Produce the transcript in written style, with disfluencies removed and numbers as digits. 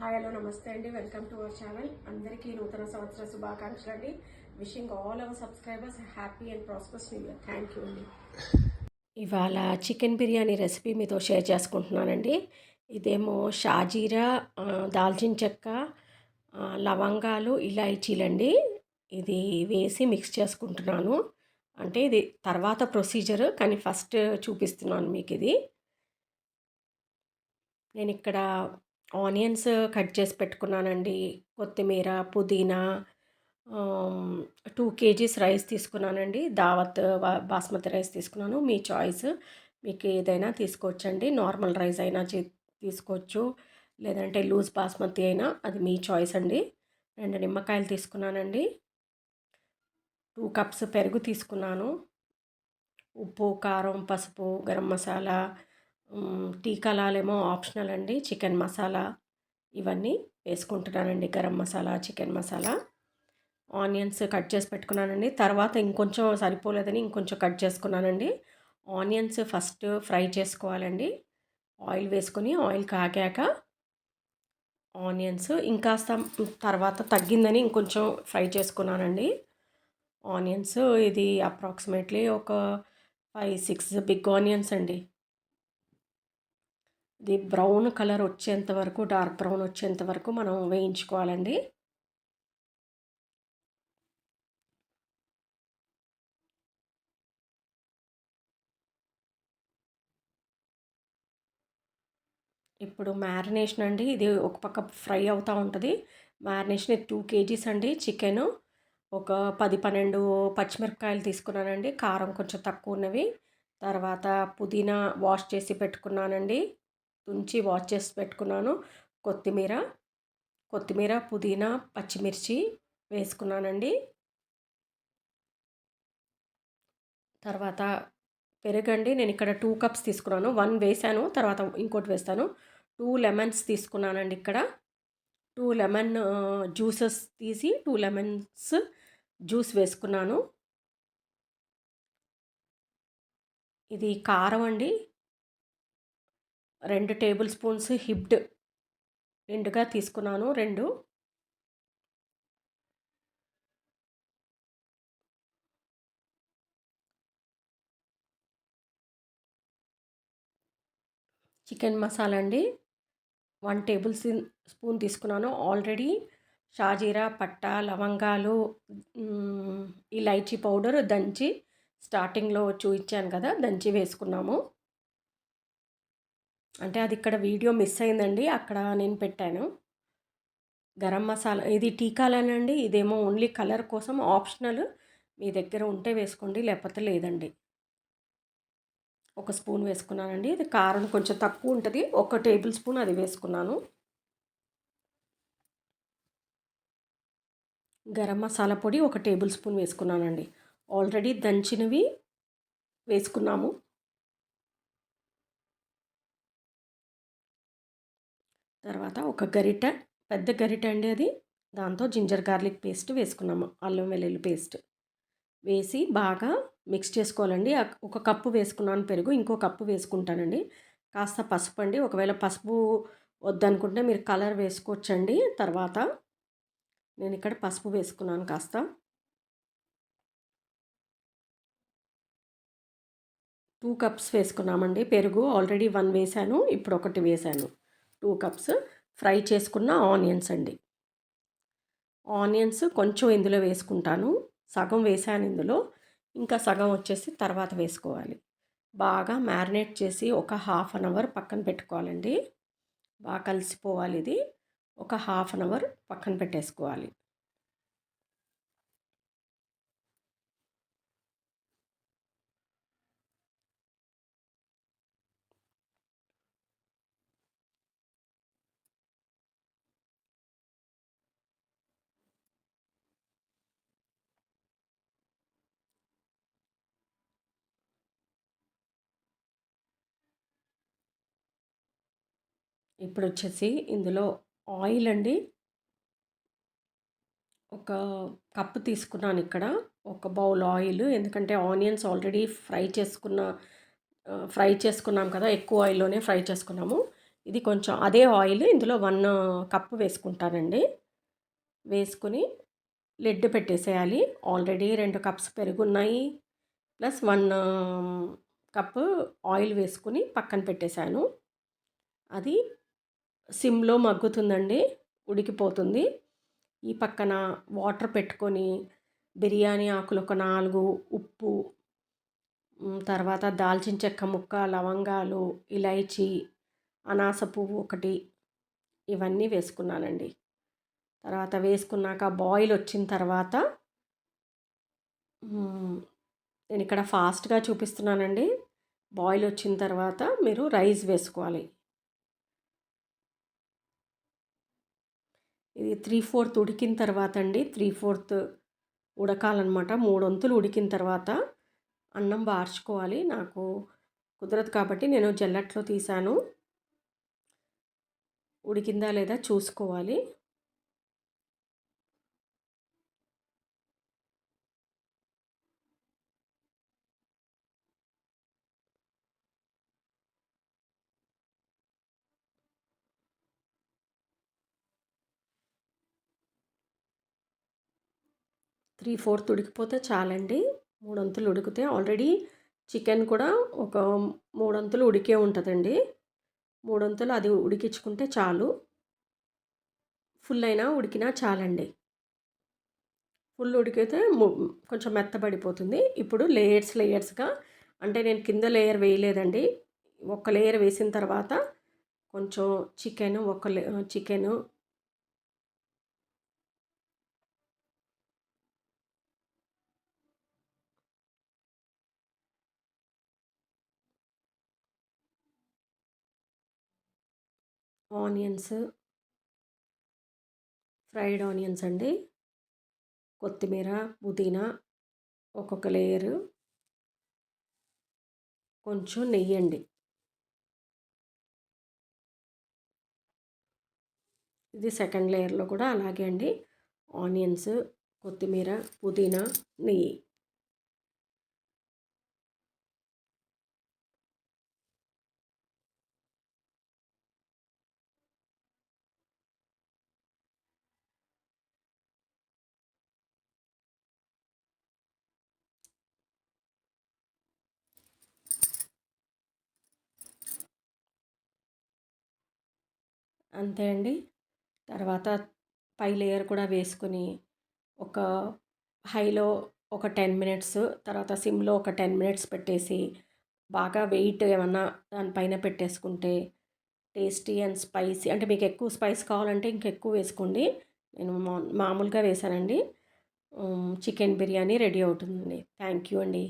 Hi hello నమస్తే అండి, welcome to our channel. అందరికీ నూతన సంవత్సర శుభాకాంక్షలు అండి. Wishing all our subscribers happy and prosperous new year. Thank you అండి. ఇవాళ చికెన్ బిర్యానీ రెసిపీ మీతో షేర్ చేసుకుంటున్నానండి. ఇదేమో షాజీరా, దాల్చిన చెక్క, లవంగాలు, ఇలాచీలండి. ఇది వేసి మిక్స్ చేసుకుంటున్నాను. అంటే ఇది తర్వాత ప్రొసీజర్, కానీ ఫస్ట్ చూపిస్తున్నాను మీకు. ఇది నేను ఇక్కడ ఆనియన్స్ కట్ చేసి పెట్టుకున్నానండి. కొత్తిమీర, పుదీనా, 2 kgs రైస్ తీసుకున్నానండి. దావత్ బాస్మతి రైస్ తీసుకున్నాను. మీ చాయిస్, మీకు ఏదైనా తీసుకోవచ్చండి. నార్మల్ రైస్ అయినా తీసుకోవచ్చు, లేదంటే లూజ్ బాస్మతి అయినా, అది మీ చాయిస్ అండి. 2 నిమ్మకాయలు తీసుకున్నానండి. 2 కప్స్ పెరుగు తీసుకున్నాను. ఉప్పు, కారం, పసుపు, గరం మసాలా, టీ కలాలేమో ఆప్షనల్ అండి. చికెన్ మసాలా ఇవన్నీ వేసుకుంటున్నానండి. Garam masala, chicken masala. Onions cut చేసి పెట్టుకున్నానండి. తర్వాత ఇంకొంచెం సరిపోలేదని ఇంకొంచెం కట్ చేసుకున్నానండి. ఆనియన్స్ ఫస్ట్ ఫ్రై చేసుకోవాలండి. ఆయిల్ వేసుకొని ఆయిల్ కాగాక ఆనియన్స్ ఇంకాస్త తర్వాత తగ్గిందని ఇంకొంచెం ఫ్రై చేసుకున్నానండి. ఆనియన్స్ ఇది అప్రాక్సిమేట్లీ ఒక 5-6 బిగ్ ఆనియన్స్ అండి. ఇది బ్రౌన్ కలర్ వచ్చేంత వరకు, డార్క్ బ్రౌన్ వచ్చేంత వరకు మనం వేయించుకోవాలండి. ఇప్పుడు మ్యారినేషన్ అండి. ఇది ఒక పక్క ఫ్రై అవుతూ ఉంటుంది. మ్యారినేషన్ 2 kgs అండి. చికెను ఒక 10-12 పచ్చిమిరపకాయలు తీసుకున్నానండి. కారం కొంచెం తక్కువ ఉన్నవి. తర్వాత పుదీనా వాష్ చేసి పెట్టుకున్నానండి. తుంచి వాష్ చేసి పెట్టుకున్నాను. కొత్తిమీర, పుదీనా, పచ్చిమిర్చి వేసుకున్నానండి. తర్వాత పెరుగండి. నేను ఇక్కడ 2 కప్స్ తీసుకున్నాను. 1 వేసాను, తర్వాత ఇంకోటి వేస్తాను. 2 లెమన్స్ తీసుకున్నానండి. ఇక్కడ 2 లెమన్ జ్యూసెస్ తీసి 2 లెమన్స్ జ్యూస్ వేసుకున్నాను. ఇది కారం అండి. 2 టేబుల్ స్పూన్స్ హిబ్డ్ నిండుగా తీసుకున్నాను. 2 చికెన్ మసాలా అండి. 1 టేబుల్ స్పూన్ తీసుకున్నాను. ఆల్రెడీ షాజీరా, పట్ట, లవంగాలు, ఇలైచీ పౌడర్ దంచి స్టార్టింగ్లో చూపించాను కదా, దంచి వేసుకున్నాము. అంటే అది ఇక్కడ వీడియో మిస్ అయిందండి, అక్కడ నేను పెట్టాను. గరం మసాలా ఇది టీకాలేనండి. ఇదేమో ఓన్లీ కలర్ కోసం ఆప్షనల్. మీ దగ్గర ఉంటే వేసుకోండి, లేకపోతే లేదండి. 1 స్పూన్ వేసుకున్నానండి. ఇది కారం కొంచెం తక్కువ ఉంటుంది. 1 టేబుల్ స్పూన్ అది వేసుకున్నాను. గరం మసాలా పొడి 1 టేబుల్ స్పూన్ వేసుకున్నానండి. ఆల్రెడీ దంచినవి వేసుకున్నాము. తర్వాత ఒక గరిట, పెద్ద గరిట అండి అది, దాంతో జింజర్ గార్లిక్ పేస్ట్ వేసుకున్నాము. అల్లం వెల్లుల్లి పేస్ట్ వేసి బాగా మిక్స్ చేసుకోవాలండి. 1 కప్పు వేసుకున్నాను పెరుగు, ఇంకో కప్పు వేసుకుంటానండి. కాస్త పసుపు అండి. ఒకవేళ పసుపు వద్దనుకుంటే మీరు కలర్ వేసుకోవచ్చండి. తర్వాత నేను ఇక్కడ పసుపు వేసుకున్నాను కాస్త. 2 కప్స్ వేసుకున్నామండి పెరుగు. ఆల్రెడీ 1 వేసాను, ఇప్పుడు 1 వేసాను. 2 కప్స్ ఫ్రై చేసుకున్న ఆనియన్స్ అండి. ఆనియన్స్ కొంచెం ఇందులో వేసుకుంటాను. సగం వేసాను ఇందులో, ఇంకా సగం వచ్చేసి తర్వాత వేసుకోవాలి. బాగా మ్యారినేట్ చేసి ఒక 1/2 అవర్ పక్కన పెట్టుకోవాలండి. బాగా కలిసిపోవాలి ఇది. ఒక 1/2 అవర్ పక్కన పెట్టేసుకోవాలి. ఇప్పుడు వచ్చేసి ఇందులో ఆయిల్ అండి. 1 కప్పు తీసుకున్నాను ఇక్కడ. 1 బౌల్ ఆయిల్, ఎందుకంటే ఆనియన్స్ ఆల్రెడీ ఫ్రై చేసుకున్నాం కదా, ఎక్కువ ఆయిల్లోనే ఫ్రై చేసుకున్నాము. ఇది కొంచెం అదే ఆయిల్ ఇందులో 1 కప్పు వేసుకుంటానండి. వేసుకొని లిడ్ పెట్టేసేయాలి. ఆల్రెడీ 2 కప్స్ పెరుగున్నాయి. ప్లస్ 1 కప్పు ఆయిల్ వేసుకొని పక్కన పెట్టేశాను. అది సిమ్‌లో మగ్గుతుందండి. ఉడికిపోతుంది. ఈ పక్కన వాటర్ పెట్టుకొని బిర్యానీ ఆకులు ఒక 4, ఉప్పు, తర్వాత దాల్చిన చెక్క ముక్క, లవంగాలు, ఇలైచి, అనాస పువ్వు ఒకటి, ఇవన్నీ వేసుకున్నానండి. తర్వాత వేసుకున్నాక బాయిల్ వచ్చిన తర్వాత నేను ఇక్కడ ఫాస్ట్గా చూపిస్తున్నానండి. బాయిల్ వచ్చిన తర్వాత మీరు రైస్ వేసుకోవాలి. ఇది 3/4 ఉడికిన తర్వాత అండి, 3/4 ఉడకాలన్నమాట. 3 వంతులు ఉడికిన తర్వాత అన్నం వార్చుకోవాలి. నాకు కుదరదు కాబట్టి నేను జల్లెడలో తీసాను. ఉడికిందా లేదా చూసుకోవాలి. త్రీ ఫోర్త్ ఉడికిపోతే చాలండి. మూడొంతులు ఉడికితే ఆల్రెడీ చికెన్ కూడా ఒక మూడొంతులు ఉడికే ఉంటుందండి. మూడొంతులు అది ఉడికించుకుంటే చాలు. ఫుల్ అయినా ఉడికినా చాలండి. ఫుల్ ఉడికితే కొంచెం మెత్తబడిపోతుంది. ఇప్పుడు లేయర్స్గా, అంటే నేను కింద లేయర్ వేయలేదండి. ఒక లేయర్ వేసిన తర్వాత కొంచెం చికెను ఆనియన్స్, ఫ్రైడ్ ఆనియన్స్ అండి, కొత్తిమీర, పుదీనా ఒక్కొక్క లేయరు, కొంచెం నెయ్యండి. ఇది సెకండ్ లేయర్లో కూడా అలాగే అండి. ఆనియన్స్, కొత్తిమీర, పుదీనా, నెయ్యి. అంతే అండి. తర్వాత పై లేయర్ కూడా వేసుకొని ఒక హైలో ఒక 10 మినిట్స్, తర్వాత సిమ్లో ఒక 10 మినిట్స్ పెట్టేసి బాగా వెయిట్ ఏమన్నా దానిపైన పెట్టేసుకుంటే టేస్టీ అండ్ స్పైసీ, అంటే మీకు ఎక్కువ స్పైస్ కావాలంటే ఇంకెక్కువ వేసుకోండి. నేను మామూలుగా వేసానండి. చికెన్ బిర్యానీ రెడీ అవుతుందండి. థ్యాంక్ యూ అండి.